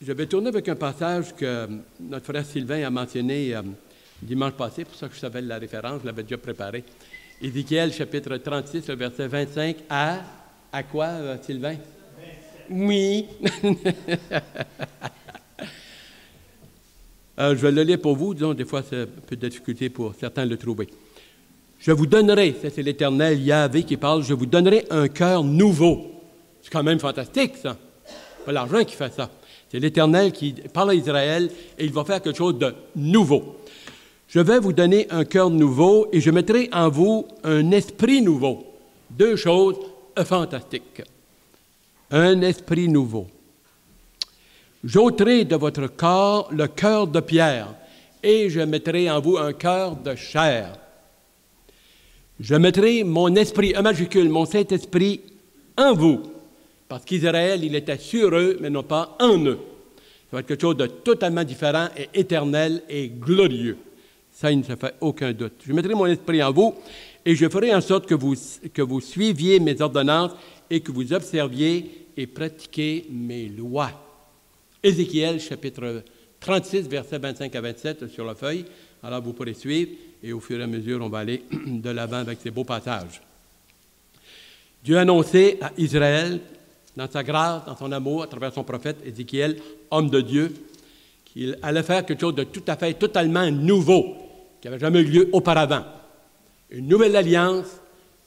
Je vais tourner avec un passage que notre frère Sylvain a mentionné dimanche passé, pour ça que je savais la référence, je l'avais déjà préparé. Ézéchiel, chapitre 36, le verset 25, à quoi, Sylvain? 27. Oui. Je vais le lire pour vous, disons, des fois c'est un peu de difficulté pour certains de le trouver. Je vous donnerai, ça c'est l'Éternel Yahvé qui parle, je vous donnerai un cœur nouveau. C'est quand même fantastique, ça. C'est pas l'argent qui fait ça. C'est l'Éternel qui parle à Israël et il va faire quelque chose de nouveau. Je vais vous donner un cœur nouveau et je mettrai en vous un esprit nouveau. Deux choses fantastiques. Un esprit nouveau. J'ôterai de votre corps le cœur de pierre et je mettrai en vous un cœur de chair. Je mettrai mon esprit, un majuscule, mon Saint-Esprit en vous. Parce qu'Israël, il était sur eux, mais non pas en eux. Ça va être quelque chose de totalement différent et éternel et glorieux. Ça, il ne se fait aucun doute. Je mettrai mon esprit en vous et je ferai en sorte que vous suiviez mes ordonnances et que vous observiez et pratiquiez mes lois. Ézéchiel, chapitre 36, versets 25 à 27 sur la feuille. Alors, vous pourrez suivre et au fur et à mesure, on va aller de l'avant avec ces beaux passages. Dieu a annoncé à Israël, dans sa grâce, dans son amour, à travers son prophète Ézéchiel, homme de Dieu, qu'il allait faire quelque chose de tout à fait, totalement nouveau, qui n'avait jamais eu lieu auparavant. Une nouvelle alliance,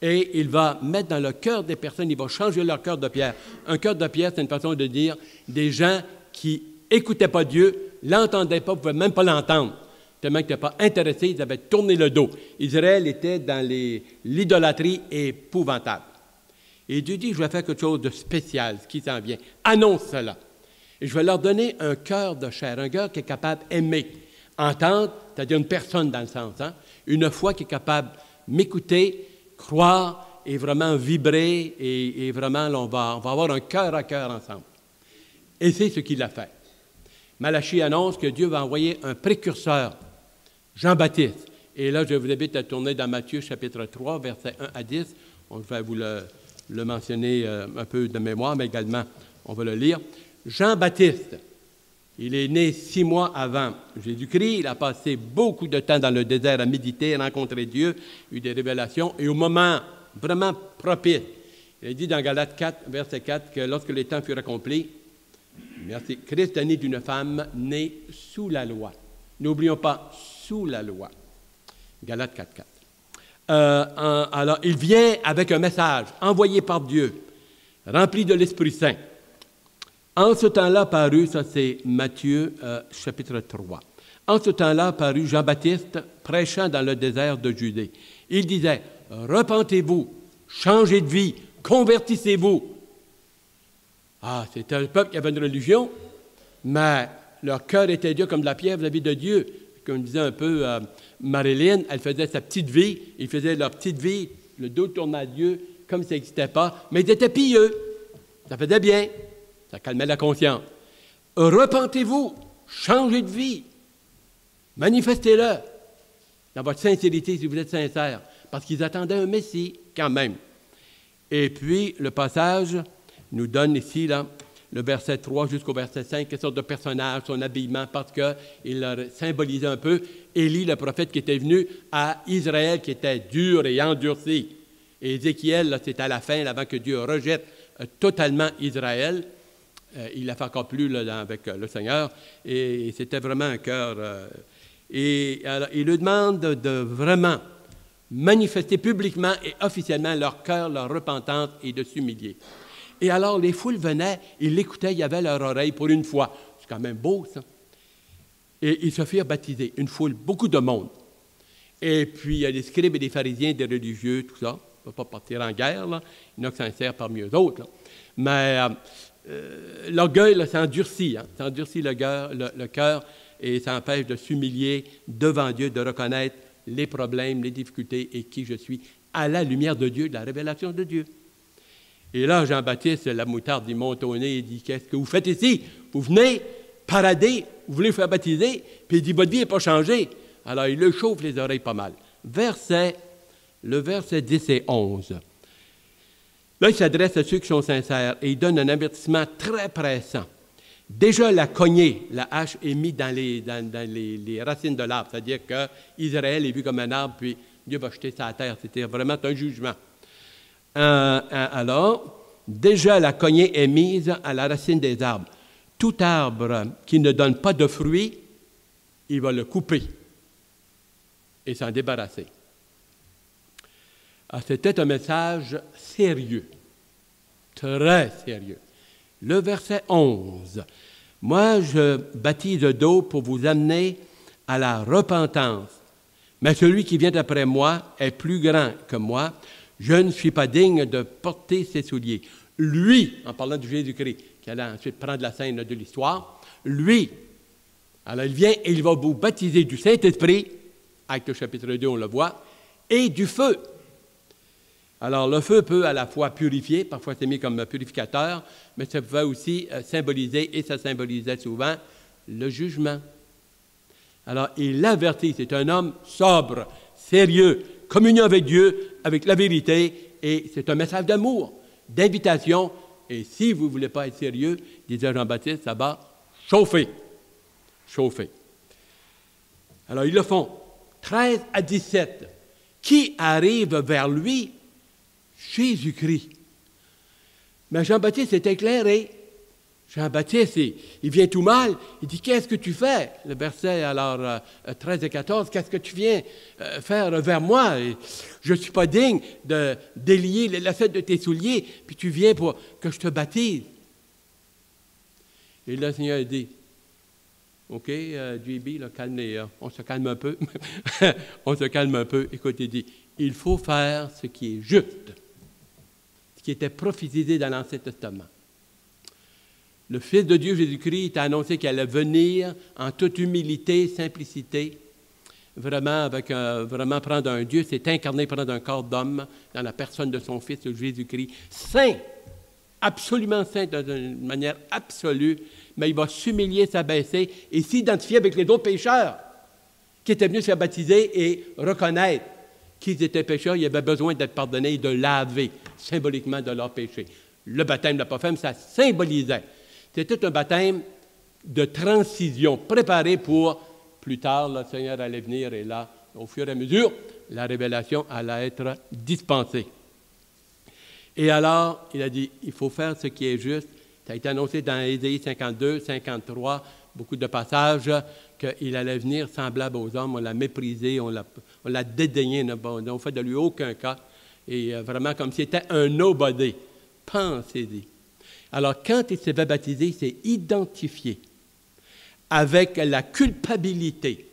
et il va mettre dans le cœur des personnes, il va changer leur cœur de pierre. Un cœur de pierre, c'est une façon de dire des gens qui n'écoutaient pas Dieu, ne l'entendaient pas, ne pouvaient même pas l'entendre. Tellement qu'ils n'étaient pas intéressés, ils avaient tourné le dos. Israël était dans l'idolâtrie épouvantable. Et Dieu dit, je vais faire quelque chose de spécial, ce qui s'en vient. Annonce cela. Et je vais leur donner un cœur de chair, un cœur qui est capable d'aimer, entendre, c'est-à-dire une personne dans le sens, hein? Une foi qui est capable de m'écouter, croire et vraiment vibrer, et vraiment, là, on va avoir un cœur à cœur ensemble. Et c'est ce qu'il a fait. Malachie annonce que Dieu va envoyer un précurseur, Jean-Baptiste. Et là, je vous invite à tourner dans Matthieu, chapitre 3, versets 1 à 10. Je vais vous le mentionner un peu de mémoire, mais également, on va le lire. Jean-Baptiste, il est né 6 mois avant Jésus-Christ. Il a passé beaucoup de temps dans le désert à méditer, à rencontrer Dieu, eu des révélations. Et au moment vraiment propice, il est dit dans Galates 4, verset 4, que lorsque les temps furent accomplis, merci, Christ est né d'une femme née sous la loi. N'oublions pas, sous la loi. Galates 4, 4. Alors, il vient avec un message envoyé par Dieu, rempli de l'Esprit Saint. En ce temps-là parut, ça c'est Matthieu chapitre 3. En ce temps-là parut Jean-Baptiste prêchant dans le désert de Judée. Il disait, repentez-vous, changez de vie, convertissez-vous. Ah, c'était un peuple qui avait une religion, mais leur cœur était dur comme de la pierre vis-à-vis de Dieu. Comme disait un peu Marilyn, elle faisait sa petite vie, ils faisaient leur petite vie, le dos tourné à Dieu, comme ça n'existait pas, mais ils étaient pieux. Ça faisait bien, ça calmait la conscience. Repentez-vous, changez de vie, manifestez-le dans votre sincérité si vous êtes sincère, parce qu'ils attendaient un Messie quand même. Et puis, le passage nous donne ici, là, le verset 3 jusqu'au verset 5, quelle sorte de personnage, son habillement, parce qu'il leur symbolisait un peu Élie, le prophète qui était venu à Israël, qui était dur et endurci. Et Ézéchiel, là, c'est à la fin, avant que Dieu rejette totalement Israël. Il a fait encore plus là, avec le Seigneur, et c'était vraiment un cœur. Et alors, il lui demande de vraiment manifester publiquement et officiellement leur cœur, leur repentance et de s'humilier. Et alors, les foules venaient, ils l'écoutaient, il y avait leur oreille pour une fois. C'est quand même beau, ça. Et ils se firent baptiser, une foule, beaucoup de monde. Et puis, il y a des scribes et des pharisiens, des religieux, tout ça. On ne va pas partir en guerre, là. Il y en a qui s'insèrent parmi eux autres, là. Mais l'orgueil, là, ça endurcit, hein. Ça endurcit le cœur et ça empêche de s'humilier devant Dieu, de reconnaître les problèmes, les difficultés et qui je suis à la lumière de Dieu, de la révélation de Dieu. Et là, Jean-Baptiste, la moutarde, il monte au nez, il dit, qu'est-ce que vous faites ici? Vous venez parader, vous voulez faire baptiser, puis il dit, votre vie n'est pas changée. Alors, il le chauffe les oreilles pas mal. Le verset 10 et 11. Là, il s'adresse à ceux qui sont sincères et il donne un avertissement très pressant. Déjà, la cognée, la hache, est mise dans les racines de l'arbre. C'est-à-dire qu'Israël est vu comme un arbre, puis Dieu va jeter ça à terre. C'était vraiment un jugement. Alors, déjà, la cognée est mise à la racine des arbres. Tout arbre qui ne donne pas de fruits, il va le couper et s'en débarrasser. Alors, c'était un message sérieux, très sérieux. Le verset 11. « Moi, je baptise d'eau pour vous amener à la repentance. Mais celui qui vient après moi est plus grand que moi. Je ne suis pas digne de porter ses souliers. » Lui, en parlant de Jésus-Christ, qui allait ensuite prendre la scène de l'histoire, lui, alors il vient et il va vous baptiser du Saint-Esprit, Actes chapitre 2, on le voit, et du feu. Alors, le feu peut à la fois purifier, parfois c'est mis comme purificateur, mais ça peut aussi symboliser, et ça symbolisait souvent, le jugement. Alors, il l'avertit, c'est un homme sobre, sérieux, communion avec Dieu, avec la vérité, et c'est un message d'amour, d'invitation, et si vous ne voulez pas être sérieux, disait Jean-Baptiste, ça va chauffer. Chauffer. Alors, ils le font. 13 à 17. Qui arrive vers lui? Jésus-Christ. Mais Jean-Baptiste est éclairé. Jean-Baptiste, il vient tout mal. Il dit, qu'est-ce que tu fais? Le verset, alors, 13 et 14, qu'est-ce que tu viens faire vers moi? Je ne suis pas digne de délier les lacets de tes souliers, puis tu viens pour que je te baptise. Et le Seigneur dit, OK, JB, là, on se calme un peu. On se calme un peu. Écoute, il dit, il faut faire ce qui est juste, ce qui était prophétisé dans l'Ancien Testament. Le Fils de Dieu, Jésus-Christ, t'a annoncé qu'il allait venir en toute humilité, simplicité, vraiment prendre un Dieu, s'est incarné, prendre un corps d'homme dans la personne de son Fils, Jésus-Christ, saint, absolument saint d'une manière absolue, mais il va s'humilier, s'abaisser et s'identifier avec les autres pécheurs qui étaient venus se faire baptiser et reconnaître qu'ils étaient pécheurs, ils avaient besoin d'être pardonnés et de laver symboliquement de leurs péchés. Le baptême de la Pauvre Femme, ça symbolisait. C'était un baptême de transition, préparé pour plus tard, le Seigneur allait venir et là, au fur et à mesure, la révélation allait être dispensée. Et alors, il a dit, il faut faire ce qui est juste. Ça a été annoncé dans Ésaïe 52, 53, beaucoup de passages, qu'il allait venir semblable aux hommes. On l'a méprisé, on l'a dédaigné, on n'a fait de lui aucun cas. Et vraiment comme si c'était un nobody. Pensez-y. Alors, quand il s'est fait baptiser, il s'est identifié avec la culpabilité,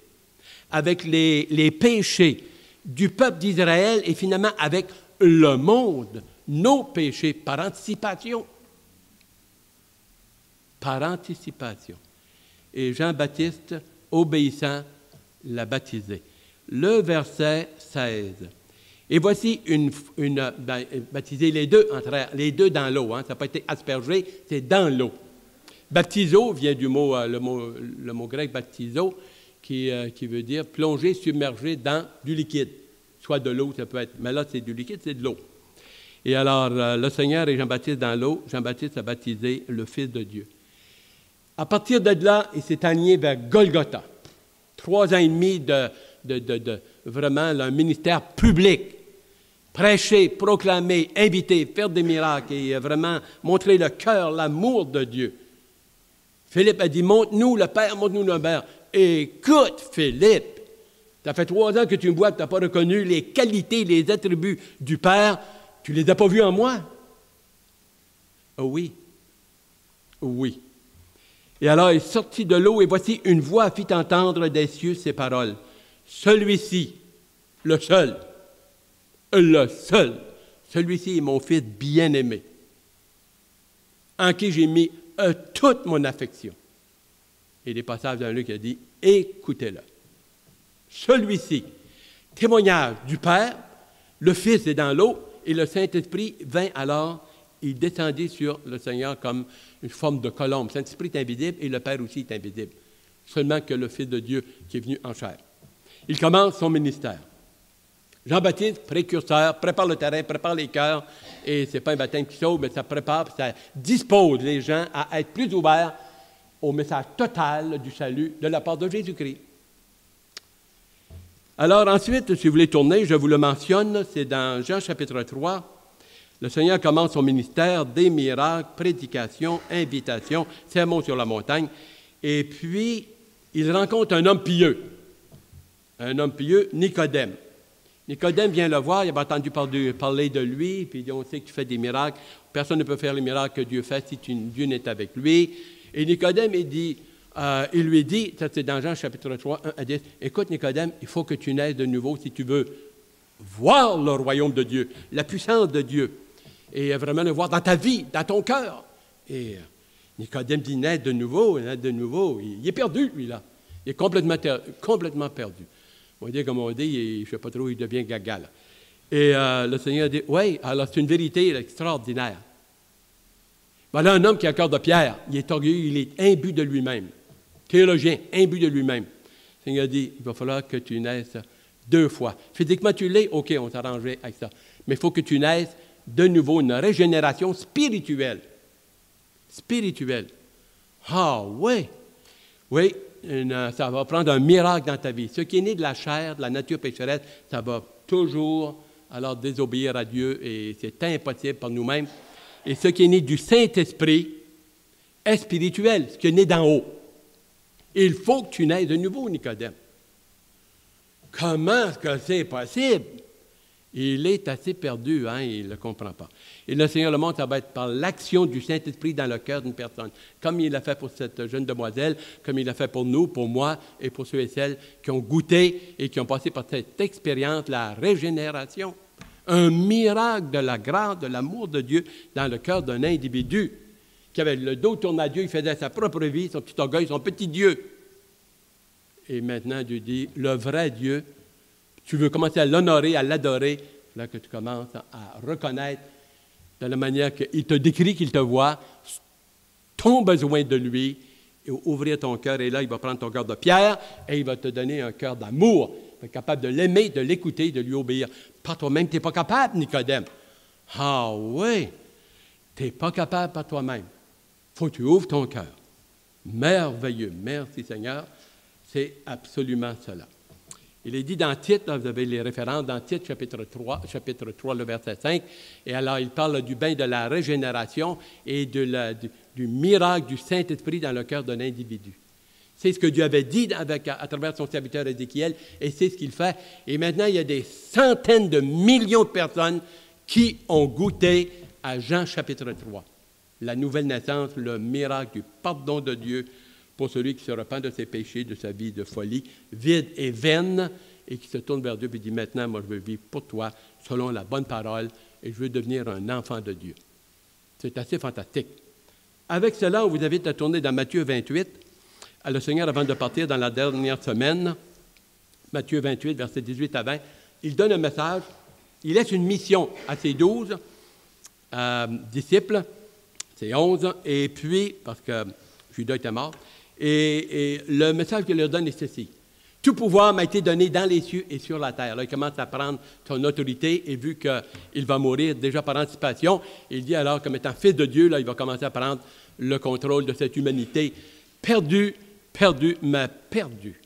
avec les péchés du peuple d'Israël et finalement avec le monde, nos péchés, par anticipation. Par anticipation. Et Jean-Baptiste, obéissant, l'a baptisé. Le verset 16. Et voici baptiser les deux dans l'eau. Hein, ça n'a pas été aspergé, c'est dans l'eau. Baptizo vient du mot, le mot grec baptizo, qui veut dire plonger, submerger dans du liquide. Soit de l'eau, ça peut être, mais là c'est du liquide, c'est de l'eau. Et alors, le Seigneur et Jean-Baptiste dans l'eau, Jean-Baptiste a baptisé le Fils de Dieu. À partir de là, il s'est aligné vers Golgotha. 3 ans et demi de vraiment un ministère public. Prêcher, proclamer, inviter, faire des miracles et vraiment montrer le cœur, l'amour de Dieu. Philippe a dit, montre-nous le Père, montre-nous le Père. Écoute, Philippe, ça fait 3 ans que tu me vois, tu n'as pas reconnu les qualités, les attributs du Père. Tu ne les as pas vus en moi? Oh oui. Oui. Et alors, il sortit de l'eau, et voici une voix fit entendre des cieux ces paroles. Celui-ci, le seul, celui-ci est mon Fils bien-aimé, en qui j'ai mis toute mon affection. Et des passages dans Luc qui a dit, écoutez-le. Celui-ci, témoignage du Père, le Fils est dans l'eau, et le Saint-Esprit vint alors, il descendit sur le Seigneur comme une forme de colombe. Le Saint-Esprit est invisible et le Père aussi est invisible. Seulement que le Fils de Dieu qui est venu en chair. Il commence son ministère. Jean-Baptiste, précurseur, prépare le terrain, prépare les cœurs, et ce n'est pas un baptême qui sauve, mais ça prépare, ça dispose les gens à être plus ouverts au message total du salut de la part de Jésus-Christ. Alors ensuite, si vous voulez tourner, je vous le mentionne, c'est dans Jean chapitre 3. Le Seigneur commence son ministère, des miracles, prédication, invitation, sermon sur la montagne. Et puis, il rencontre un homme pieux, Nicodème. Nicodème vient le voir, il avait entendu parler de lui, puis il dit, on sait que tu fais des miracles. Personne ne peut faire les miracles que Dieu fait si Dieu n'est avec lui. Et Nicodème, il lui dit, ça c'est dans Jean chapitre 3, 1 à 10, écoute Nicodème, il faut que tu naisses de nouveau si tu veux voir le royaume de Dieu, la puissance de Dieu, et vraiment le voir dans ta vie, dans ton cœur. Et Nicodème dit, naître de nouveau, il est perdu, lui, là. Il est complètement perdu. On dit, comme on dit, je ne sais pas trop, il devient gaga, là. Et le Seigneur dit, oui, alors c'est une vérité extraordinaire. Voilà un homme qui a le cœur de pierre, il est orgueilleux, il est imbu de lui-même. Théologien, imbu de lui-même. Le Seigneur dit, il va falloir que tu naisses 2 fois. Physiquement, tu l'es, OK, on s'arrangerait avec ça. Mais il faut que tu naisses de nouveau, une régénération spirituelle. Spirituelle. Ah, oui. Oui, ça va prendre un miracle dans ta vie. Ce qui est né de la chair, de la nature pécheresse, ça va toujours alors désobéir à Dieu et c'est impossible par nous-mêmes. Et ce qui est né du Saint-Esprit est spirituel, ce qui est né d'en haut. Il faut que tu naisses de nouveau, Nicodème. Comment est-ce que c'est possible? Il est assez perdu, hein, il ne le comprend pas. Et le Seigneur le montre, ça va être par l'action du Saint-Esprit dans le cœur d'une personne. Comme il l'a fait pour cette jeune demoiselle, comme il l'a fait pour nous, pour moi et pour ceux et celles qui ont goûté et qui ont passé par cette expérience, la régénération. Un miracle de la grâce, de l'amour de Dieu dans le cœur d'un individu qui avait le dos tourné à Dieu, il faisait sa propre vie, son petit orgueil, son petit Dieu. Et maintenant, Dieu dit, le vrai Dieu, tu veux commencer à l'honorer, à l'adorer, là que tu commences à reconnaître de la manière qu'il te décrit, qu'il te voit, ton besoin de lui, et ouvrir ton cœur. Et là, il va prendre ton cœur de pierre et il va te donner un cœur d'amour. Tu es capable de l'aimer, de l'écouter, de lui obéir. Par toi-même, tu n'es pas capable, Nicodème. Ah oui, tu n'es pas capable par toi-même. Il faut que tu ouvres ton cœur. Merveilleux. Merci Seigneur. C'est absolument cela. Il est dit dans Tite, là, vous avez les références, dans Tite, chapitre 3, le verset 5, et alors il parle du bain de la régénération et du miracle du Saint-Esprit dans le cœur d'un individu. C'est ce que Dieu avait dit à travers son serviteur Ézéchiel, et c'est ce qu'il fait. Et maintenant, il y a des centaines de millions de personnes qui ont goûté à Jean chapitre 3. La nouvelle naissance, le miracle du pardon de Dieu pour celui qui se repent de ses péchés, de sa vie de folie, vide et vaine, et qui se tourne vers Dieu et dit, maintenant, moi, je veux vivre pour toi, selon la bonne parole, et je veux devenir un enfant de Dieu. C'est assez fantastique. Avec cela, on vous invite à tourner dans Matthieu 28, à le Seigneur, avant de partir dans la dernière semaine, Matthieu 28, versets 18 à 20, il donne un message, il laisse une mission à ses 12 disciples, ses 11, et puis, parce que Judas était mort, et le message qu'il leur donne est ceci. Tout pouvoir m'a été donné dans les cieux et sur la terre. Là, il commence à prendre son autorité, et vu qu'il va mourir déjà par anticipation, il dit alors, comme étant fils de Dieu, là, il va commencer à prendre le contrôle de cette humanité perdue, mais perdue.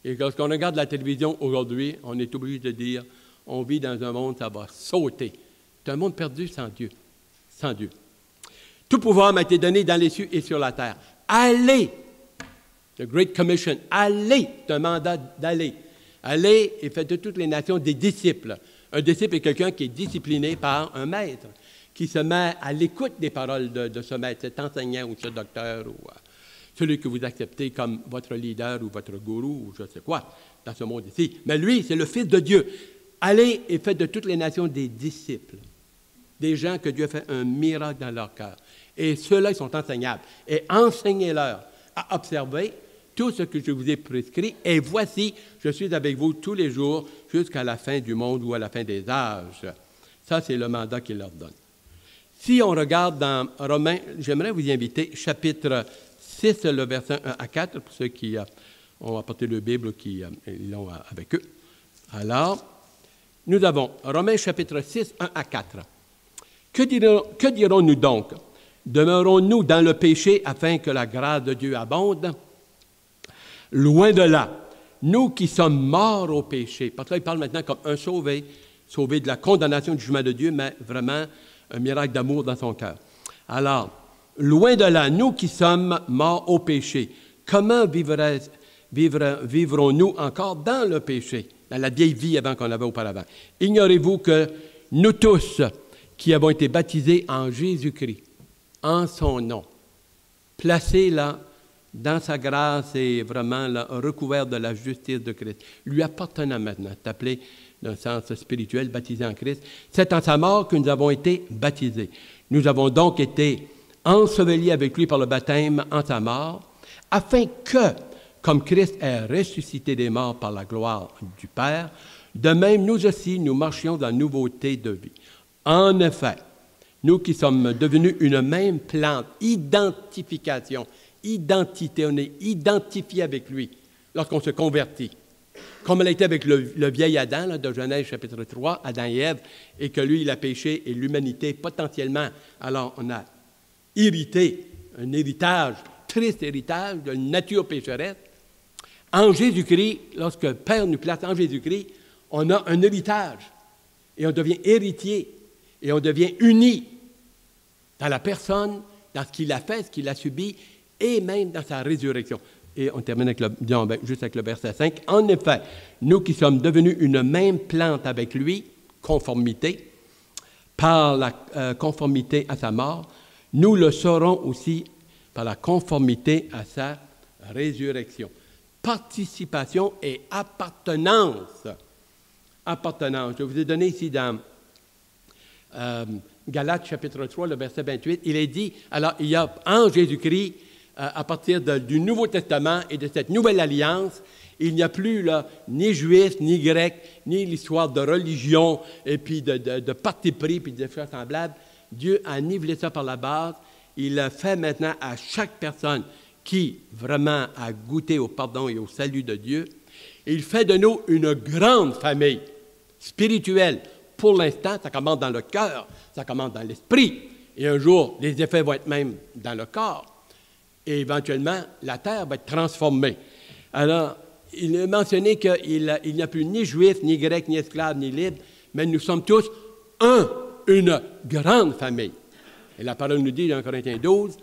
Et lorsqu'on regarde la télévision aujourd'hui, on est obligé de dire, on vit dans un monde, ça va sauter. C'est un monde perdu sans Dieu. Sans Dieu. Tout pouvoir m'a été donné dans les cieux et sur la terre. Allez! The Great Commission. Allez! C'est un mandat d'aller. Allez et faites de toutes les nations des disciples. Un disciple est quelqu'un qui est discipliné par un maître, qui se met à l'écoute des paroles de ce maître, cet enseignant ou ce docteur ou celui que vous acceptez comme votre leader ou votre gourou ou je ne sais quoi dans ce monde ici. Mais lui, c'est le Fils de Dieu. Allez et faites de toutes les nations des disciples. Des gens que Dieu a fait un miracle dans leur cœur. Et ceux-là, ils sont enseignables. Et enseignez-leur à observer tout ce que je vous ai prescrit. Et voici, je suis avec vous tous les jours jusqu'à la fin du monde ou à la fin des âges. Ça, c'est le mandat qu'il leur donne. Si on regarde dans Romains, j'aimerais vous inviter, chapitre 6, le verset 1 à 4, pour ceux qui ont apporté le Bible ou qui l'ont avec eux. Alors, nous avons Romains chapitre 6, 1 à 4. Que dirons-nous donc? Demeurons-nous dans le péché afin que la grâce de Dieu abonde? Loin de là. Nous qui sommes morts au péché, parce que là, il parle maintenant comme un sauvé, sauvé de la condamnation du jugement de Dieu, mais vraiment un miracle d'amour dans son cœur. Alors, loin de là, nous qui sommes morts au péché, comment vivrons-nous encore dans le péché, dans la vieille vie avant qu'on avait auparavant? Ignorez-vous que nous tous qui avons été baptisés en Jésus-Christ, en son nom, placés là, dans sa grâce et vraiment là, recouvert de la justice de Christ, lui appartenant maintenant, c'est appelé d'un sens spirituel, baptisé en Christ, c'est en sa mort que nous avons été baptisés. Nous avons donc été ensevelis avec lui par le baptême en sa mort, afin que, comme Christ est ressuscité des morts par la gloire du Père, de même nous aussi, nous marchions dans la nouveauté de vie. En effet, nous qui sommes devenus une même plante, identification, identité, on est identifié avec lui lorsqu'on se convertit. Comme elle a été avec le vieil Adam, là, de Genèse chapitre 3, Adam et Ève, et que lui, il a péché et l'humanité potentiellement. Alors, on a hérité, un héritage, triste héritage d'une nature pécheresse. En Jésus-Christ, lorsque le Père nous place en Jésus-Christ, on a un héritage et on devient héritier et on devient uni dans la personne, dans ce qu'il a fait, ce qu'il a subi, et même dans sa résurrection. Et on termine avec juste avec le verset 5. En effet, nous qui sommes devenus une même plante avec lui, conformité, par la conformité à sa mort, nous le serons aussi par la conformité à sa résurrection. Participation et appartenance. Appartenance. Je vous ai donné ici dans Galates chapitre 3, le verset 28, il est dit, alors il y a en Jésus-Christ, à partir du Nouveau Testament et de cette nouvelle alliance, il n'y a plus là, ni juif, ni grec, ni l'histoire de religion, et puis de parti pris, puis de choses semblables. Dieu a nivelé ça par la base. Il a fait maintenant à chaque personne qui vraiment a goûté au pardon et au salut de Dieu. Il fait de nous une grande famille spirituelle. Pour l'instant, ça commence dans le cœur, ça commence dans l'esprit. Et un jour, les effets vont être même dans le corps. Et éventuellement, la terre va être transformée. Alors, il est mentionné qu'il n'y a plus ni juif, ni grec, ni esclave, ni libre, mais nous sommes tous une grande famille. Et la parole nous dit dans Corinthiens 12,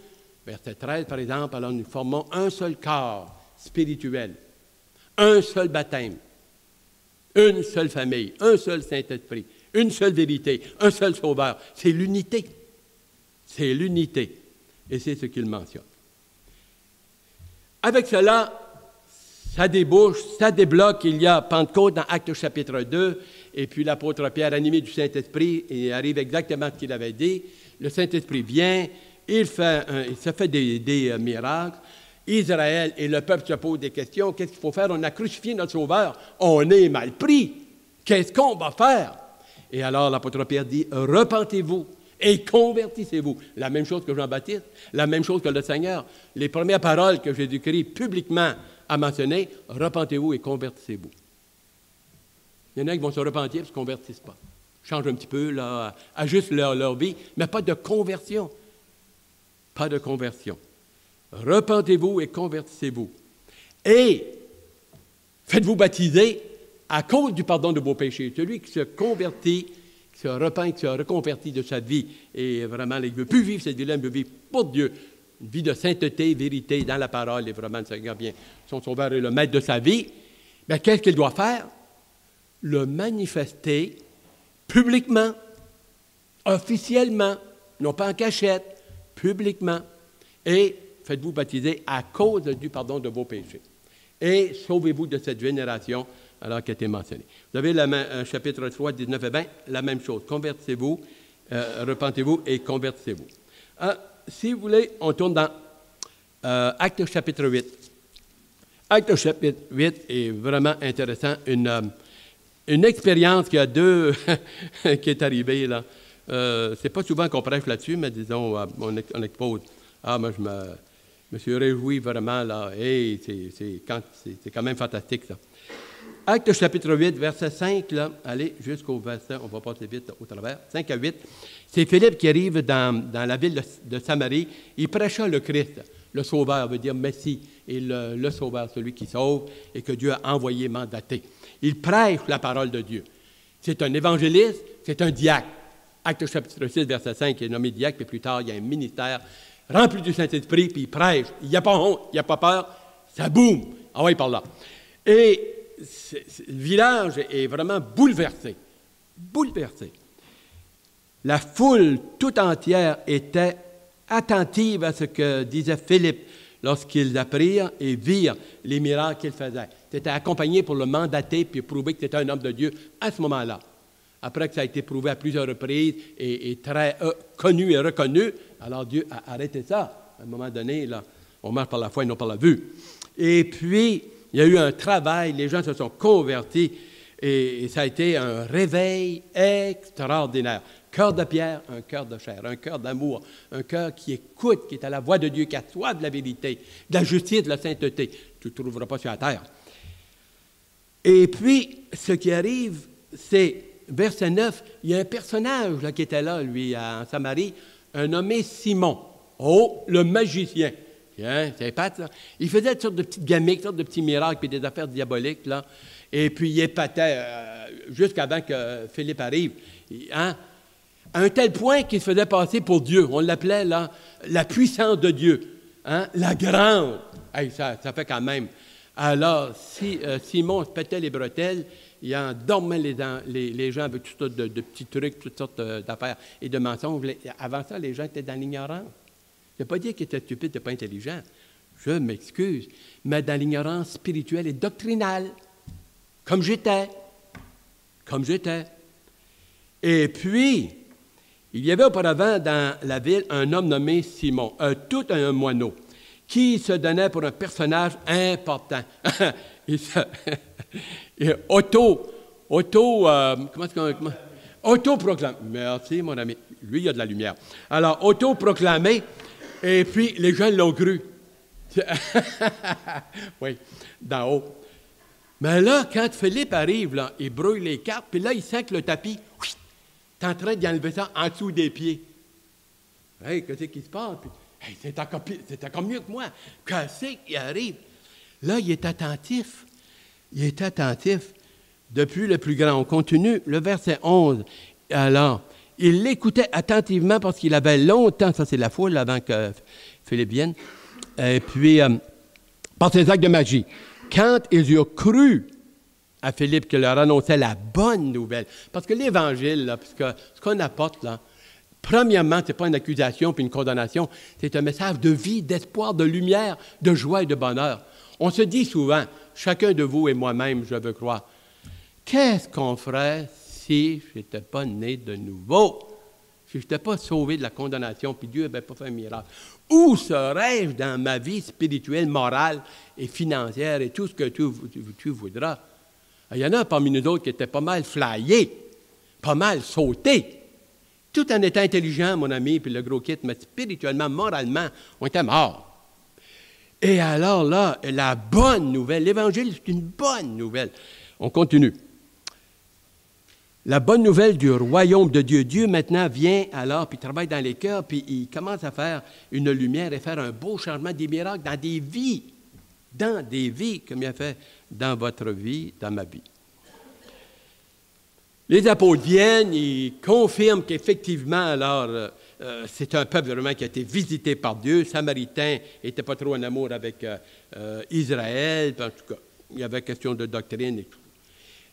verset 13, par exemple, alors nous formons un seul corps spirituel, un seul baptême, une seule famille, un seul Saint-Esprit, une seule vérité, un seul Sauveur. C'est l'unité. C'est l'unité. Et c'est ce qu'il mentionne. Avec cela, ça débouche, ça débloque. Il y a Pentecôte dans Actes chapitre 2, et puis l'apôtre Pierre, animé du Saint-Esprit, et arrive exactement ce qu'il avait dit. Le Saint-Esprit vient, il se fait des miracles. Israël et le peuple se posent des questions. Qu'est-ce qu'il faut faire? On a crucifié notre Sauveur. On est mal pris. Qu'est-ce qu'on va faire? Et alors l'apôtre Pierre dit, repentez-vous et convertissez-vous. La même chose que Jean-Baptiste, la même chose que le Seigneur. Les premières paroles que Jésus-Christ publiquement a mentionnées, repentez-vous et convertissez-vous. Il y en a qui vont se repentir et ne se convertissent pas. Changent un petit peu, là, ajustent leur vie, mais pas de conversion. Pas de conversion. Repentez-vous et convertissez-vous. Et faites-vous baptiser à cause du pardon de vos péchés. Celui qui se convertit, qui se repent, qui se reconvertit de sa vie, et vraiment, il ne veut plus vivre cette vie-là, il veut vivre pour Dieu. Une vie de sainteté, vérité, dans la parole, et vraiment, le Seigneur vient, son Sauveur est le maître de sa vie. Bien, qu'est-ce qu'il doit faire? Le manifester publiquement, officiellement, non pas en cachette, publiquement. Et faites-vous baptiser à cause du pardon de vos péchés. Et sauvez-vous de cette génération, alors qui a été mentionnée. Vous avez chapitre 3, 19 et 20, la même chose. Convertissez-vous, repentez-vous et convertissez-vous. Si vous voulez, on tourne dans Actes chapitre 8. Actes chapitre 8 est vraiment intéressant. Une expérience qui a qui est arrivée là. C'est pas souvent qu'on prêche là-dessus, mais disons, on expose. Moi, je me suis réjoui vraiment, là. Hey, c'est quand même fantastique, ça. Actes chapitre 8, verset 5, là, allez jusqu'au verset, on va passer vite au travers, 5 à 8. C'est Philippe qui arrive dans la ville de Samarie. Il prêcha le Christ, le Sauveur, veut dire Messie, et le Sauveur, celui qui sauve et que Dieu a envoyé, mandaté. Il prêche la parole de Dieu. C'est un évangéliste, c'est un diacre. Actes chapitre 6, verset 5, il est nommé diacre, puis plus tard, il y a un ministère rempli du Saint-Esprit, puis il prêche. Il n'y a pas honte, il n'y a pas peur, ça boum. Ah oui, par là. Et le village est vraiment bouleversé. Bouleversé. La foule tout entière était attentive à ce que disait Philippe lorsqu'ils apprirent et virent les miracles qu'il faisait. C'était accompagné pour le mandater puis prouver que c'était un homme de Dieu à ce moment-là. Après que ça a été prouvé à plusieurs reprises et très connu et reconnu, alors Dieu a arrêté ça. À un moment donné, là, on marche par la foi et non par la vue. Et puis, il y a eu un travail, les gens se sont convertis et ça a été un réveil extraordinaire. Cœur de pierre, un cœur de chair, un cœur d'amour, un cœur qui écoute, qui est à la voix de Dieu, qui a soif de la vérité, de la justice, de la sainteté. Tu ne trouveras pas sur la terre. Et puis, ce qui arrive, c'est, verset 9, il y a un personnage là, qui était là, lui, en Samarie, un nommé Simon. Oh, le magicien. Hein, c'est pas ça. Il faisait toutes sortes de petites gamiques, toutes sortes de petits miracles, puis des affaires diaboliques, là. Et puis, il épatait jusqu'avant que Philippe arrive. Hein, à un tel point qu'il se faisait passer pour Dieu. On l'appelait, là, la puissance de Dieu. Hein, la grande. Hey, ça fait quand même. Alors, si Simon se pétait les bretelles, il endormait les gens avec toutes sortes de petits trucs, toutes sortes d'affaires et de mensonges. Avant ça, les gens étaient dans l'ignorance. Je ne veux pas dire qu'ils étaient stupides, qu'ils n'étaient pas intelligents. Je m'excuse. Mais dans l'ignorance spirituelle et doctrinale. Comme j'étais. Comme j'étais. Et puis, il y avait auparavant dans la ville un homme nommé Simon, tout un moineau, qui se donnait pour un personnage important. Autoproclamé. Merci, mon ami. Lui, il a de la lumière. Alors, autoproclamé, et puis les gens l'ont cru. Oui, d'en haut. Mais là, quand Philippe arrive, là, il brouille les cartes, puis là, il sent que le tapis est en train d'y enlever ça en dessous des pieds. Hey, qu'est-ce qui se passe? Puis, hey, c'est encore mieux que moi. Qu'est-ce qui arrive? Là, il est attentif. Il est attentif. Depuis le plus grand, on continue. Le verset 11. Alors, il l'écoutait attentivement parce qu'il avait longtemps, ça c'est la foule avant que Philippe vienne, et puis, par ses actes de magie. Quand ils eurent cru à Philippe qui leur annonçait la bonne nouvelle, parce que l'Évangile, là, parce que ce qu'on apporte, là, premièrement, ce n'est pas une accusation puis une condamnation, c'est un message de vie, d'espoir, de lumière, de joie et de bonheur. On se dit souvent, chacun de vous et moi-même, je veux croire, qu'est-ce qu'on ferait si je n'étais pas né de nouveau, si je n'étais pas sauvé de la condamnation, puis Dieu n'avait pas fait un miracle? Où serais-je dans ma vie spirituelle, morale et financière et tout ce que tu voudras? Il y en a parmi nous autres qui étaient pas mal flyés, pas mal sautés, tout en étant intelligents, mon ami, puis le gros kit, mais spirituellement, moralement, on était morts. Et alors là, la bonne nouvelle, l'Évangile, c'est une bonne nouvelle. On continue. La bonne nouvelle du royaume de Dieu. Dieu maintenant vient alors, puis travaille dans les cœurs, puis il commence à faire une lumière et faire un beau changement, des miracles dans des vies, comme il a fait dans votre vie, dans ma vie. Les apôtres viennent, ils confirment qu'effectivement, alors, c'est un peuple vraiment qui a été visité par Dieu. Les Samaritains n'étaient pas trop en amour avec Israël, en tout cas, il y avait question de doctrine et tout.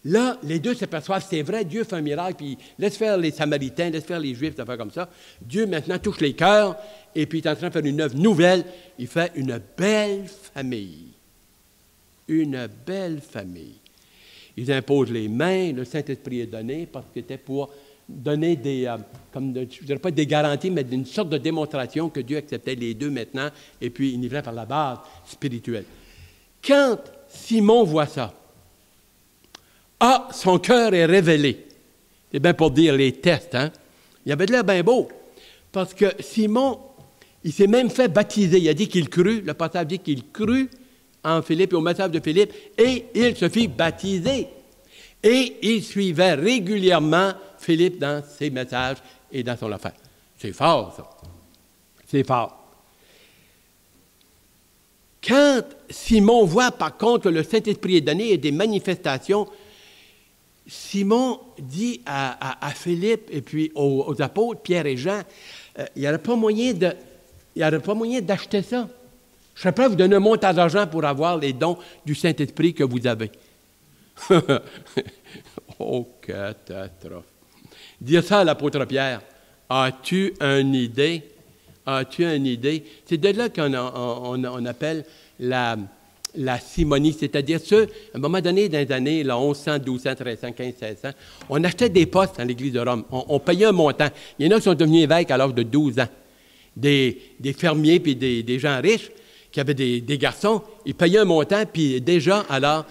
Là, les deux s'aperçoivent, c'est vrai, Dieu fait un miracle, puis laisse faire les Samaritains, laisse faire les Juifs, ça fait comme ça. Dieu maintenant touche les cœurs, et puis il est en train de faire une œuvre nouvelle. Il fait une belle famille. Une belle famille. Ils imposent les mains, le Saint-Esprit est donné, parce que c'était pour donner des, je ne dirais pas des garanties, mais une sorte de démonstration que Dieu acceptait les deux maintenant, et puis il nivrait par la base spirituelle. Quand Simon voit ça, son cœur est révélé. C'est bien pour dire les tests, hein? Il avait de l'air bien beau. Parce que Simon, il s'est même fait baptiser. Il a dit qu'il crut. Le passage dit qu'il crut en Philippe et au message de Philippe, et il se fit baptiser. Et il suivait régulièrement Philippe dans ses messages et dans son affaire. C'est fort, ça. C'est fort. Quand Simon voit, par contre, que le Saint-Esprit est donné et des manifestations, Simon dit à Philippe et puis aux apôtres, Pierre et Jean, il n'y aurait pas moyen d'acheter ça. Je serais prêt à vous donner un montant d'argent pour avoir les dons du Saint-Esprit que vous avez. Oh, catastrophe. Dire ça à l'apôtre Pierre. As-tu une idée? As-tu une idée? C'est de là qu'on appelle la simonie, c'est-à-dire à un moment donné, dans les années là, 1100, 1200, 1300, 1500, 1600, on achetait des postes dans l'Église de Rome. On payait un montant. Il y en a qui sont devenus évêques à l'âge de 12 ans. Des fermiers puis des gens riches qui avaient des garçons, ils payaient un montant, puis déjà, alors,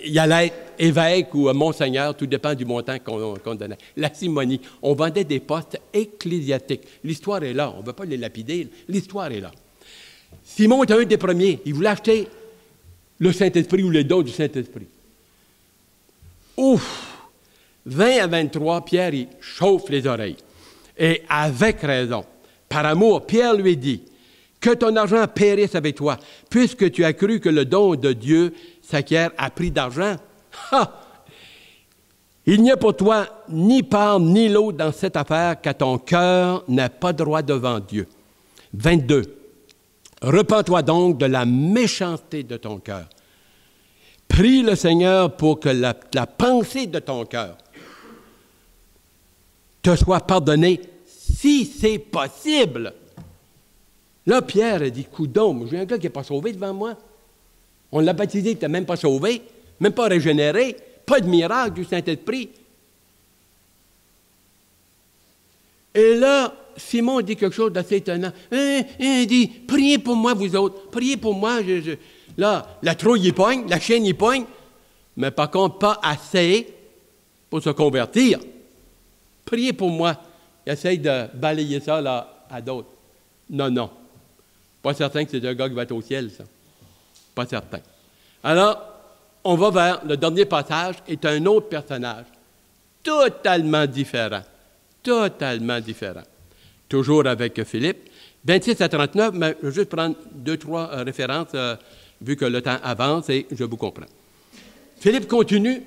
il allait être évêque ou monseigneur, tout dépend du montant qu'on donnait. La simonie. On vendait des postes ecclésiastiques. L'histoire est là. On ne veut pas les lapider. L'histoire est là. Simon était un des premiers. Il voulait acheter le Saint-Esprit ou les dons du Saint-Esprit. Ouf! 20 à 23, Pierre, il chauffe les oreilles. Et avec raison. Par amour, Pierre lui dit, « Que ton argent périsse avec toi, puisque tu as cru que le don de Dieu s'acquiert à prix d'argent. Ha! Il n'y a pour toi ni part ni lot dans cette affaire, car ton cœur n'a pas droit devant Dieu. » 22. Repens-toi donc de la méchanceté de ton cœur. Prie le Seigneur pour que la pensée de ton cœur te soit pardonnée si c'est possible. Là, Pierre a dit, coudonc, j'ai un gars qui n'est pas sauvé devant moi. On l'a baptisé, il n'était même pas sauvé, même pas régénéré, pas de miracle du Saint-Esprit. Et là, Simon dit quelque chose d'assez étonnant. Il dit, priez pour moi, vous autres, priez pour moi. Là, la trouille y pogne, la chienne y pogne, mais par contre, pas assez pour se convertir. Priez pour moi. Il essaye de balayer ça là, à d'autres. Non. Pas certain que c'est un gars qui va être au ciel, ça. Pas certain. Alors, on va vers le dernier passage, est un autre personnage, totalement différent. Totalement différent. Toujours avec Philippe. 26 à 39, mais je vais juste prendre 2-3 références, vu que le temps avance et je vous comprends. Philippe continue,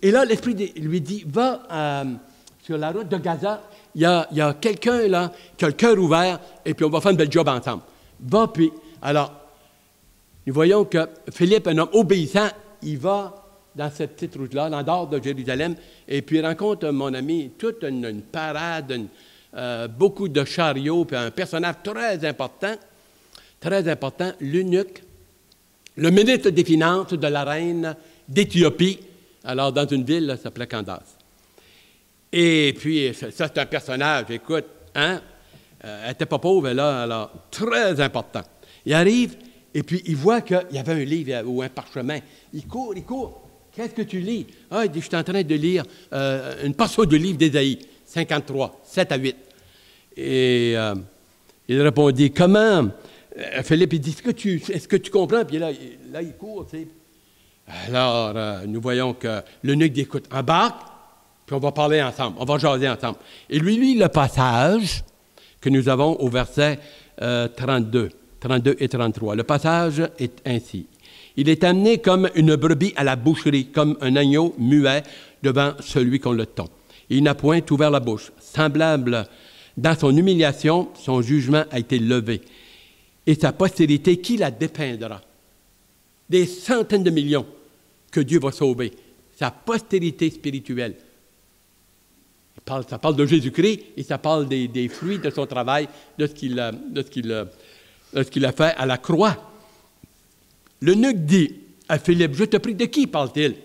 et là, l'Esprit lui dit, va sur la route de Gaza, il y a quelqu'un là qui a le cœur ouvert, et puis on va faire une belle job ensemble. Va, puis, alors, nous voyons que Philippe, un homme obéissant, il va dans cette petite route-là, dans le nord de Jérusalem, et puis il rencontre mon ami, toute une parade, beaucoup de chariots, puis un personnage très important, l'eunuque, le ministre des Finances de la reine d'Éthiopie, alors dans une ville, ça s'appelait Candace. Et puis, ça, c'est un personnage, écoute, hein? Elle n'était pas pauvre, là, alors, très important. Il arrive, et puis il voit qu'il y avait un livre ou un parchemin. Il court. Qu'est-ce que tu lis? Ah, il dit, je suis en train de lire une portion du livre d'Ésaïe, 53, 7 à 8. Et il répondit, comment? Philippe, il dit, est-ce que tu comprends? Puis là, il court, tu sais. Alors, nous voyons que l'eunuque dit, écoute, embarque, puis on va parler ensemble, on va jaser ensemble. Et lui lit le passage que nous avons au verset 32 et 33. Le passage est ainsi. Il est amené comme une brebis à la boucherie, comme un agneau muet devant celui qu'on le tond. Il n'a point ouvert la bouche. Semblable dans son humiliation, son jugement a été levé. Et sa postérité, qui la dépeindra? Des centaines de millions que Dieu va sauver. Sa postérité spirituelle. Ça parle de Jésus-Christ et ça parle des fruits de son travail, de ce qu'il a fait à la croix. L'eunuque dit à Philippe, je te prie, de qui parle-t-il?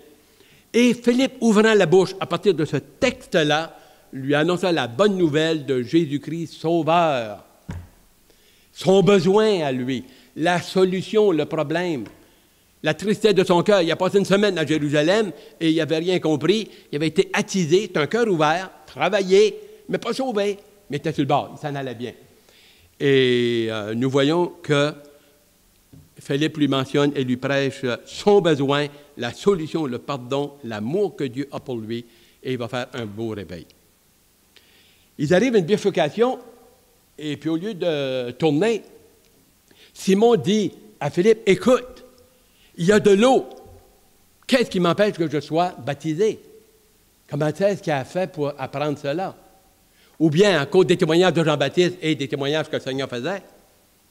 Et Philippe, ouvrant la bouche, à partir de ce texte-là, lui annonça la bonne nouvelle de Jésus-Christ sauveur. Son besoin à lui, la solution, le problème, la tristesse de son cœur. Il a passé une semaine à Jérusalem et il n'avait rien compris. Il avait été attisé, c'est un cœur ouvert, travaillé, mais pas sauvé, mais était sur le bord, il s'en allait bien. Et nous voyons que Philippe lui mentionne et lui prêche son besoin, la solution, le pardon, l'amour que Dieu a pour lui, et il va faire un beau réveil. Ils arrivent à une bifurcation, et puis au lieu de tourner, Simon dit à Philippe, « Écoute, il y a de l'eau. Qu'est-ce qui m'empêche que je sois baptisé? Comment est-ce qu'il a fait pour apprendre cela? Ou bien, à cause des témoignages de Jean-Baptiste et des témoignages que le Seigneur faisait,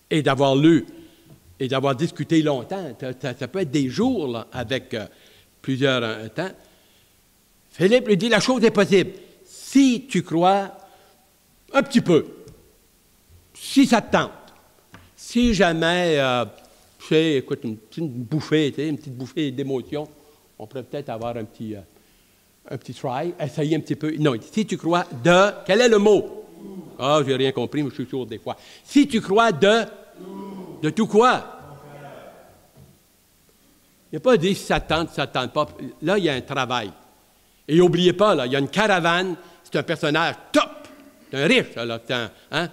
et d'avoir lu et d'avoir discuté longtemps, ça peut être des jours là, avec plusieurs temps. Philippe lui dit, la chose est possible. Si tu crois un petit peu, si ça te tente, si jamais, écoute, une petite bouffée d'émotion, on pourrait peut-être avoir un petit try, essayer un petit peu. Non, si tu crois de, quel est le mot? Ah, j'ai rien compris, mais je suis sourd des fois. Si tu crois de tout quoi? Il n'a pas dit si ça tente pas. Là, il y a un travail. Et n'oubliez pas, là, il y a une caravane, c'est un personnage top, c'est un riche, là, hein?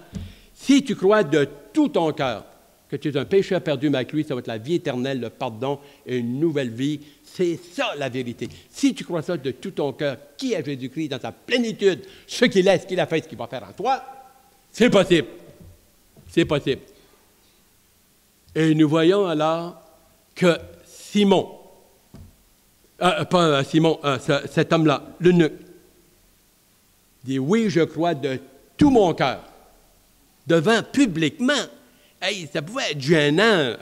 Si tu crois de tout ton cœur que tu es un pécheur perdu, mais avec lui, ça va être la vie éternelle, le pardon et une nouvelle vie. C'est ça la vérité. Si tu crois ça de tout ton cœur, qui est Jésus-Christ dans sa plénitude, ce qu'il est, ce qu'il a fait, ce qu'il va faire en toi, c'est possible. C'est possible. Et nous voyons alors que Simon, cet homme-là, l'eunuque, dit « Oui, je crois de tout mon cœur », devant publiquement. Hey, ça pouvait être gênant.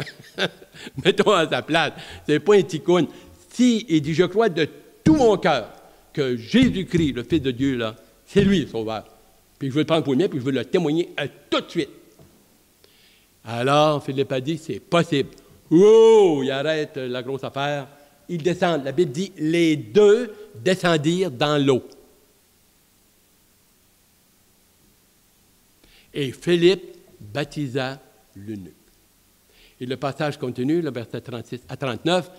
Mettons à sa place. C'est pas un ticoun. Si il dit « Je crois de tout mon cœur que Jésus-Christ, le Fils de Dieu, là, c'est lui le Sauveur. Puis je veux le prendre pour le mien, puis je veux le témoigner tout de suite. » Alors, Philippe a dit, c'est possible. Oh, il arrête la grosse affaire. Ils descendent. La Bible dit, les deux descendirent dans l'eau. Et Philippe baptisa l'eunuque. Et le passage continue, le verset 36 à 39.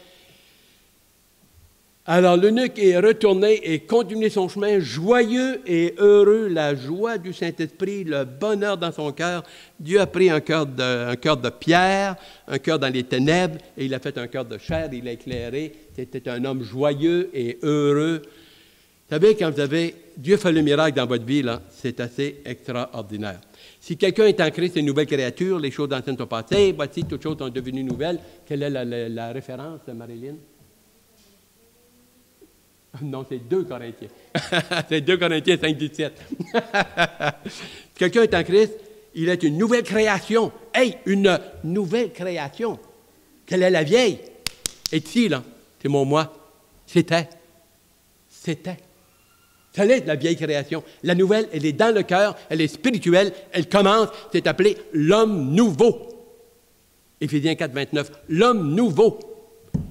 Alors l'eunuque est retourné et continué son chemin, joyeux et heureux, la joie du Saint-Esprit, le bonheur dans son cœur. Dieu a pris un cœur de pierre, un cœur dans les ténèbres, et il a fait un cœur de chair, il l'a éclairé. C'était un homme joyeux et heureux. Vous savez, quand Dieu fait le miracle dans votre vie, là, c'est assez extraordinaire. Si quelqu'un est en Christ, c'est une nouvelle créature, les choses anciennes sont passées, voici, toutes choses sont devenues nouvelles. Quelle est la référence, Marilyn? Non, c'est 2 Corinthiens. C'est 2 Corinthiens 5, 17. Quelqu'un est en Christ, il est une nouvelle création. Hey, une nouvelle création. Quelle est la vieille? Et ici, là, c'est mon moi. C'était. Ça l'est, la vieille création. La nouvelle, elle est dans le cœur, elle est spirituelle, elle commence, c'est appelé l'homme nouveau. Éphésiens 4, 29. L'homme nouveau,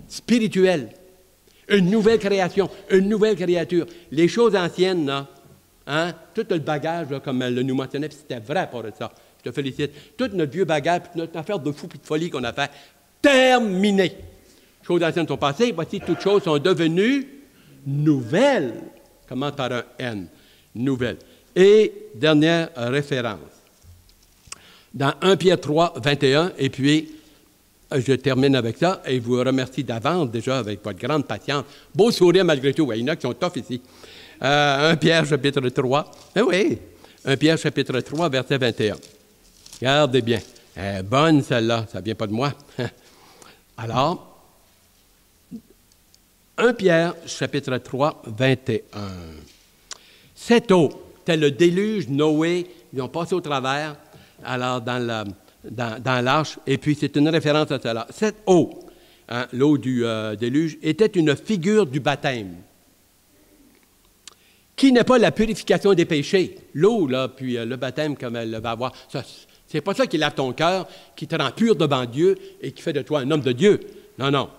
spirituel. Une nouvelle création, une nouvelle créature. Les choses anciennes, là, hein, tout le bagage, là, comme elle nous mentionnait, c'était vrai pour ça. Je te félicite. Tout notre vieux bagage, notre affaire de fou et de folie qu'on a fait, terminé. Les choses anciennes sont passées, voici toutes choses sont devenues nouvelles. Commence par un N, nouvelle. Et dernière référence. Dans 1 Pierre 3, 21, et puis je termine avec ça, et je vous remercie d'avance déjà avec votre grande patience. Beau sourire malgré tout. Ouais, il y en a qui sont tough ici. 1 Pierre chapitre 3. Oui, 1 Pierre chapitre 3, verset 21. Regardez bien. Elle est bonne celle-là, ça ne vient pas de moi. Alors, 1 Pierre chapitre 3, 21. Cette eau, tel le déluge, Noé, ils ont passé au travers, alors dans l'arche, et puis c'est une référence à cela. Cette eau, hein, l'eau du déluge, était une figure du baptême, qui n'est pas la purification des péchés. L'eau, là, puis le baptême, comme elle va avoir, c'est pas ça qui lave ton cœur, qui te rend pur devant Dieu et qui fait de toi un homme de Dieu. Non, non.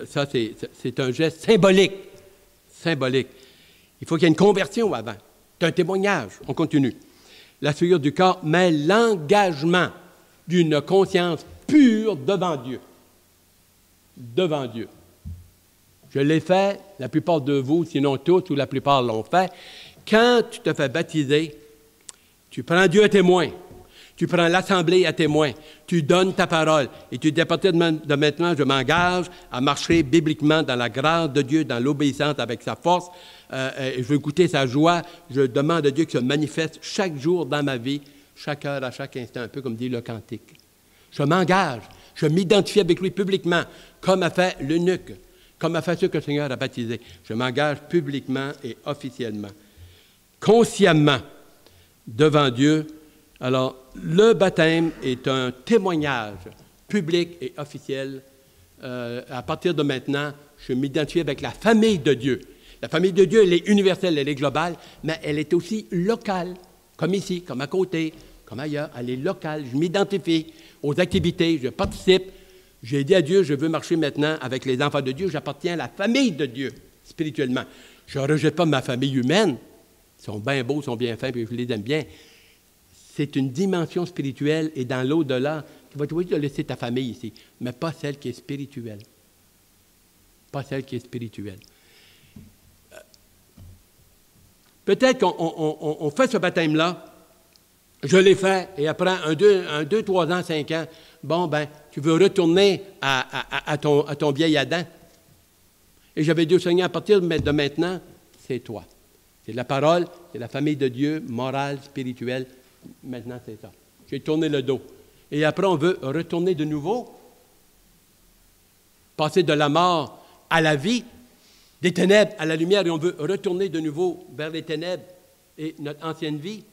Ça, c'est un geste symbolique. Symbolique. Il faut qu'il y ait une conversion avant. C'est un témoignage. On continue. La souillure du corps, mais l'engagement d'une conscience pure devant Dieu. Devant Dieu. Je l'ai fait, la plupart de vous, sinon tous ou la plupart l'ont fait. Quand tu te fais baptiser, tu prends Dieu à témoin. Tu prends l'assemblée à témoin. Tu donnes ta parole. Et tu dis, à partir de maintenant, je m'engage à marcher bibliquement dans la grâce de Dieu, dans l'obéissance avec sa force. Je veux goûter sa joie. Je demande à Dieu qu'il se manifeste chaque jour dans ma vie, chaque heure, à chaque instant, un peu comme dit le cantique. Je m'engage. Je m'identifie avec lui publiquement, comme a fait l'eunuque, comme a fait ceux que le Seigneur a baptisés. Je m'engage publiquement et officiellement, consciemment, devant Dieu. Alors, le baptême est un témoignage public et officiel. À partir de maintenant, je m'identifie avec la famille de Dieu. La famille de Dieu, elle est universelle, elle est globale, mais elle est aussi locale, comme ici, comme à côté, comme ailleurs. Elle est locale. Je m'identifie aux activités, je participe. J'ai dit à Dieu, je veux marcher maintenant avec les enfants de Dieu. J'appartiens à la famille de Dieu, spirituellement. Je ne rejette pas ma famille humaine. Ils sont bien beaux, ils sont bien fins, puis je les aime bien. C'est une dimension spirituelle et dans l'au-delà, tu vas te laisser ta famille ici, mais pas celle qui est spirituelle. Pas celle qui est spirituelle. Peut-être qu'on fait ce baptême-là, je l'ai fait, et après 2, 3 ans, 5 ans, bon, ben, tu veux retourner à ton vieil Adam. Et j'avais dit au Seigneur, à partir de maintenant, c'est toi. C'est la parole, c'est la famille de Dieu, morale, spirituelle. Maintenant, c'est ça. J'ai tourné le dos. Et après, on veut retourner de nouveau, passer de la mort à la vie, des ténèbres à la lumière, et on veut retourner de nouveau vers les ténèbres et notre ancienne vie.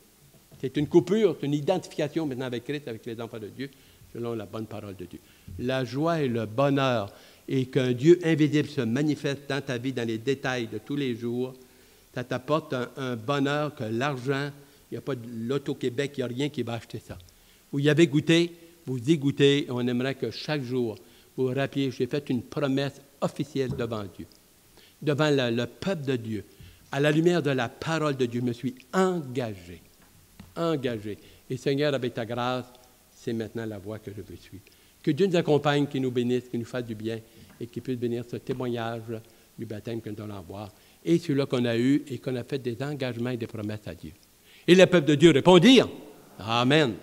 C'est une coupure, c'est une identification maintenant avec Christ, avec les enfants de Dieu, selon la bonne parole de Dieu. La joie et le bonheur, et qu'un Dieu invisible se manifeste dans ta vie, dans les détails de tous les jours, ça t'apporte un bonheur que l'argent, il n'y a pas de l'Auto-Québec, il n'y a rien qui va acheter ça. Vous y avez goûté, vous y goûtez, et on aimerait que chaque jour, vous vous rappeliez, j'ai fait une promesse officielle devant Dieu, devant le peuple de Dieu. À la lumière de la parole de Dieu, je me suis engagé. Et Seigneur, avec ta grâce, c'est maintenant la voie que je veux suivre. Que Dieu nous accompagne, qu'il nous bénisse, qu'il nous fasse du bien et qu'il puisse bénir ce témoignage du baptême que nous allons avoir et celui-là qu'on a eu et qu'on a fait des engagements et des promesses à Dieu. Et le peuple de Dieu répondirent. Amen.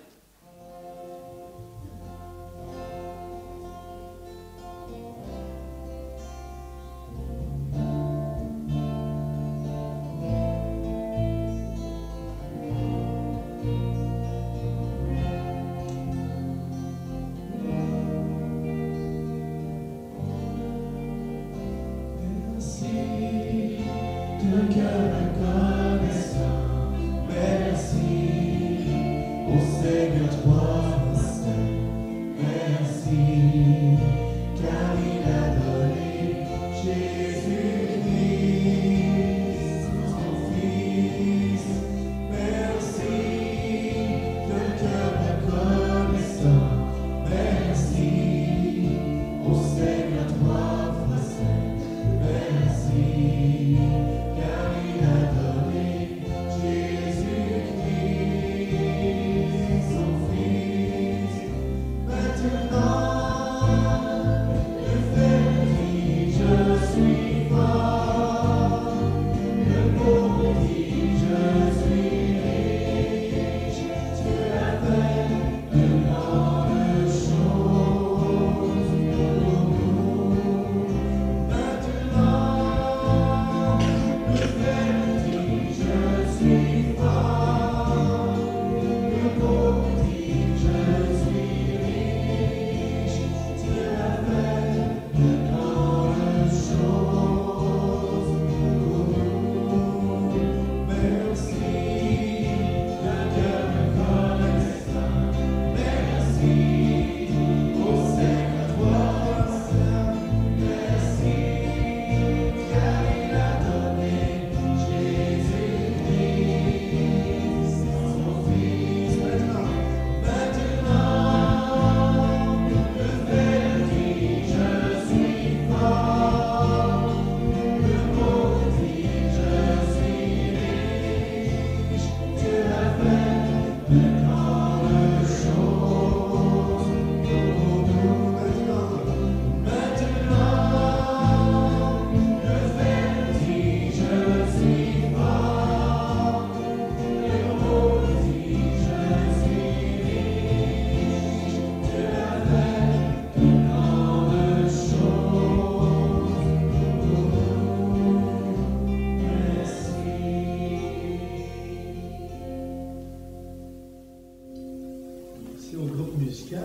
aussi au groupe musical.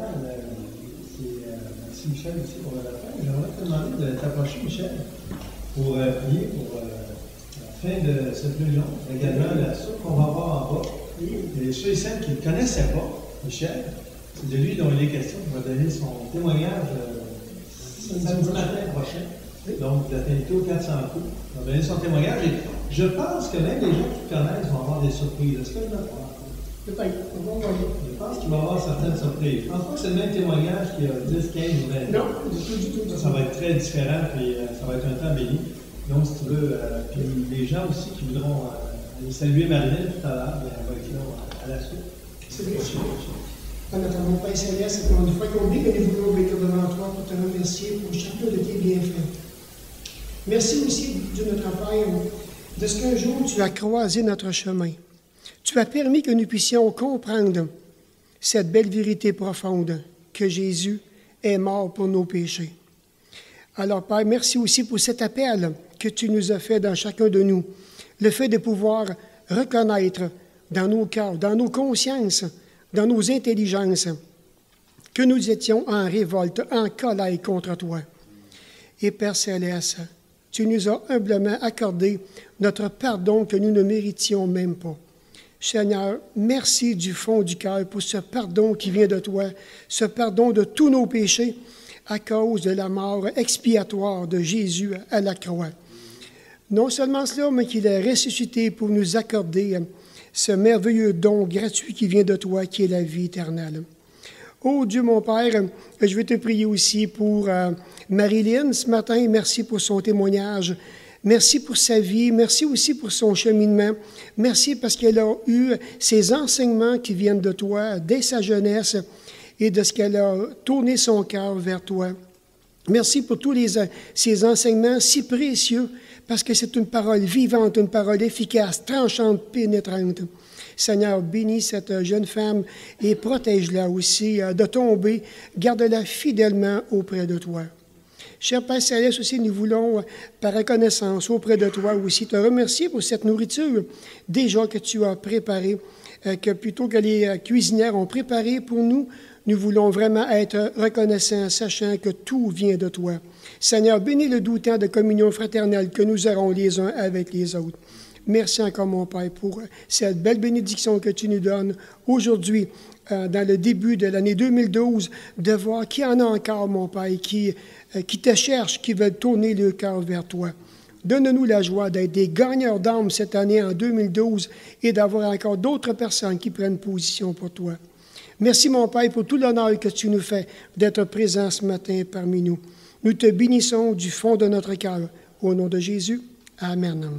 Merci Michel aussi pour le rappel. J'aimerais te demander de t'approcher, Michel, pour prier pour la fin de cette réunion. Également, la soupe qu'on va avoir en bas. Et ceux et celles qui ne connaissaient pas Michel, c'est de lui dont il est question, qui va donner son témoignage samedi matin prochain. Donc, de la finalité aux 400 coups. Il va donner son témoignage. Et je pense que même les gens qui te connaissent vont avoir des surprises. Est-ce que je me trompe? Peut-être. Je pense qu'il va y avoir certaines surprises. Je ne pense pas que c'est le même témoignage qu'il y a 10, 15 ou 20 ans. Non, du tout. Ça va être très différent, puis ça va être un temps béni. Donc, si tu veux, puis les gens aussi qui voudront aller saluer Marilyn tout à l'heure, elle va être là à la suite. C'est vrai. En attendant, Père Céleste, encore une fois combien que nous voulons venir devant toi pour te remercier pour chacun de tes bienfaits. Merci aussi, Dieu notre Père, de ce qu'un jour tu as croisé notre chemin. Tu as permis que nous puissions comprendre cette belle vérité profonde, que Jésus est mort pour nos péchés. Alors, Père, merci aussi pour cet appel que tu nous as fait dans chacun de nous, le fait de pouvoir reconnaître dans nos cœurs, dans nos consciences, dans nos intelligences, que nous étions en révolte, en colère contre toi. Et Père Céleste, tu nous as humblement accordé notre pardon que nous ne méritions même pas. Seigneur, merci du fond du cœur pour ce pardon qui vient de toi, ce pardon de tous nos péchés à cause de la mort expiatoire de Jésus à la croix. Non seulement cela, mais qu'il est ressuscité pour nous accorder ce merveilleux don gratuit qui vient de toi, qui est la vie éternelle. Oh Dieu mon Père, je veux te prier aussi pour Marilyn ce matin. Merci pour son témoignage. Merci pour sa vie. Merci aussi pour son cheminement. Merci parce qu'elle a eu ces enseignements qui viennent de toi dès sa jeunesse et de ce qu'elle a tourné son cœur vers toi. Merci pour tous ces enseignements si précieux parce que c'est une parole vivante, une parole efficace, tranchante, pénétrante. Seigneur, bénis cette jeune femme et protège-la aussi de tomber. Garde-la fidèlement auprès de toi. Cher Père Céleste, aussi, nous voulons, par reconnaissance auprès de toi aussi, te remercier pour cette nourriture déjà que tu as préparée, que plutôt que les cuisinières ont préparée pour nous, nous voulons vraiment être reconnaissants, sachant que tout vient de toi. Seigneur, bénis le doux temps de communion fraternelle que nous aurons les uns avec les autres. Merci encore, mon Père, pour cette belle bénédiction que tu nous donnes aujourd'hui, dans le début de l'année 2012, de voir qu'il y en a encore, mon Père, qui te cherchent, qui veulent tourner le cœur vers toi. Donne-nous la joie d'être des gagneurs d'âmes cette année en 2012 et d'avoir encore d'autres personnes qui prennent position pour toi. Merci, mon Père, pour tout l'honneur que tu nous fais d'être présent ce matin parmi nous. Nous te bénissons du fond de notre cœur. Au nom de Jésus, Amen.